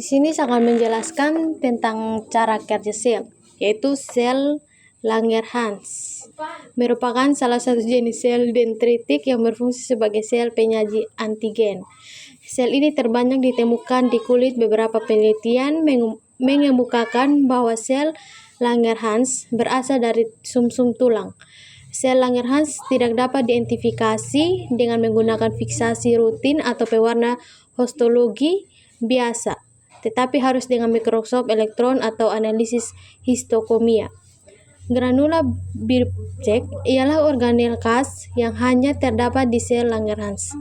Di sini saya akan menjelaskan tentang cara kerja sel, yaitu sel Langerhans. Merupakan salah satu jenis sel dendritik yang berfungsi sebagai sel penyaji antigen. Sel ini terbanyak ditemukan di kulit. Beberapa penelitian mengemukakan bahwa sel Langerhans berasal dari sumsum tulang. Sel Langerhans tidak dapat diidentifikasi dengan menggunakan fiksasi rutin atau pewarna histologi biasa, tetapi harus dengan mikroskop elektron atau analisis histokomia. Granula Birchek ialah organel khas yang hanya terdapat di sel Langerhans.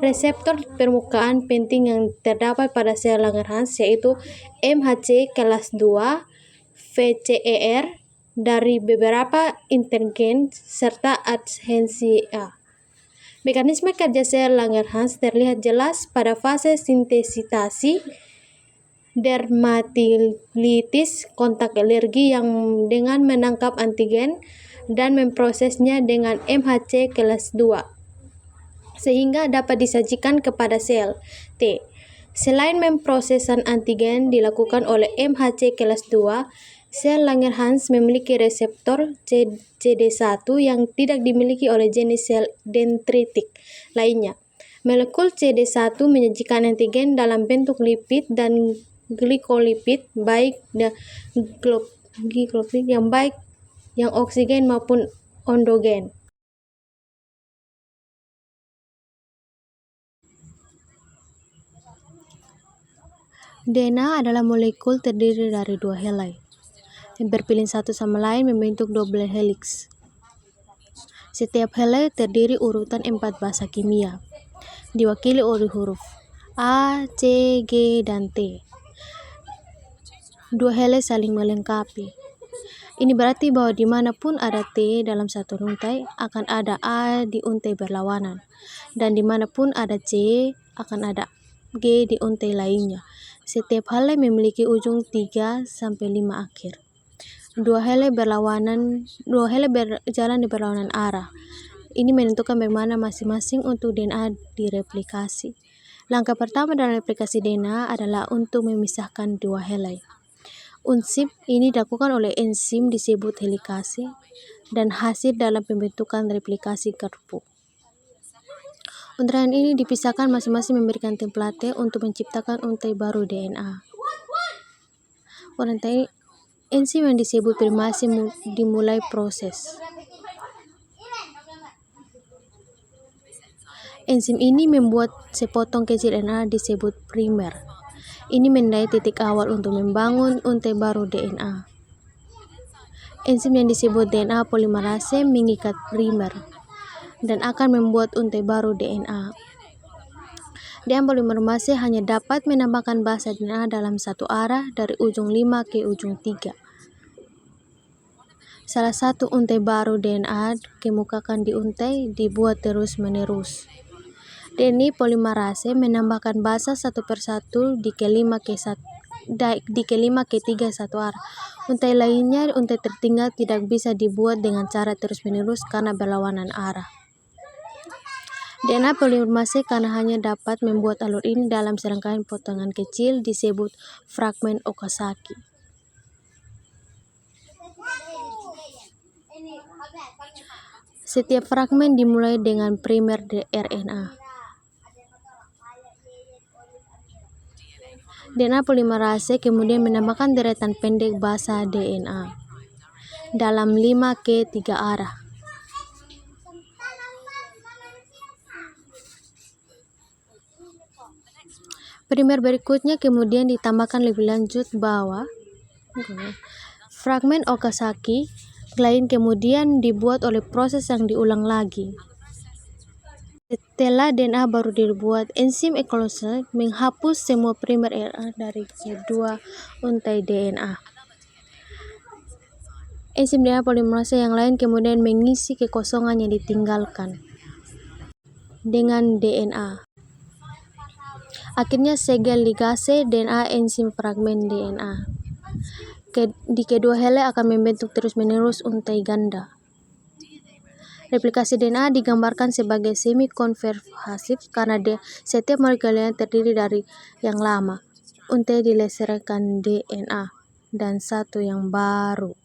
Reseptor permukaan penting yang terdapat pada sel Langerhans yaitu MHC kelas 2, VCER dari beberapa intergen, serta adhensia. Mekanisme kerja sel Langerhans terlihat jelas pada fase sintesitasi, dermatilitis, kontak alergi yang dengan menangkap antigen dan memprosesnya dengan MHC kelas 2 sehingga dapat disajikan kepada sel T. Selain memprosesan antigen dilakukan oleh MHC kelas 2, sel Langerhans memiliki reseptor CD1 yang tidak dimiliki oleh jenis sel dendritik lainnya. Molekul CD1 menyajikan antigen dalam bentuk lipid dan glikolipid baik yang oksigen maupun endogen. DNA adalah molekul terdiri dari dua helai yang berpilin satu sama lain membentuk double helix. Setiap helai terdiri urutan 4 bahasa kimia, diwakili oleh huruf A, C, G, dan T. Dua helai saling melengkapi. Ini berarti bahwa dimanapun ada T dalam satu untai, akan ada A di untai berlawanan. Dan dimanapun ada C, akan ada G di untai lainnya. Setiap helai memiliki ujung 3-5 akhir. Dua helai berjalan di berlawanan arah. Ini menentukan bagaimana masing-masing untuk DNA direplikasi. Langkah pertama dalam replikasi DNA adalah untuk memisahkan dua helai. Unsip ini dilakukan oleh enzim disebut helikase dan hasil dalam pembentukan replikasi garpu. Untaian ini dipisahkan masing-masing memberikan template untuk menciptakan untai baru DNA. Untaian enzim yang disebut primase dimulai proses. Enzim ini membuat sepotong kecil DNA disebut primer. Ini menandai titik awal untuk membangun untai baru DNA. Enzim yang disebut DNA polimerase mengikat primer dan akan membuat untai baru DNA. DNA polimerase hanya dapat menambahkan basa DNA dalam satu arah dari ujung 5 ke ujung 3. Salah satu untai baru DNA kemukakan di untai dibuat terus-menerus. DNA polimerase menambahkan basa satu persatu di ke-5 ke 3 satu arah. Untai lainnya, untai tertinggal tidak bisa dibuat dengan cara terus-menerus karena berlawanan arah. DNA polimerase karena hanya dapat membuat alur ini dalam serangkaian potongan kecil disebut fragmen Okazaki. Setiap fragmen dimulai dengan primer RNA. DNA polimerase kemudian menambahkan deretan pendek basa DNA dalam 5 ke 3 arah. Primer berikutnya kemudian ditambahkan lebih lanjut bahwa fragmen Okazaki lain kemudian dibuat oleh proses yang diulang lagi. Setelah DNA baru dibuat, enzim eklosa menghapus semua primer RNA dari kedua untai DNA. Enzim DNA polimerase yang lain kemudian mengisi kekosongan yang ditinggalkan dengan DNA. Akhirnya segel ligase DNA enzim fragmen DNA di kedua helai akan membentuk terus-menerus untai ganda. Replikasi DNA digambarkan sebagai semi-konservatif karena setiap molekul DNA terdiri dari yang lama. untuk dileserkan DNA dan satu yang baru.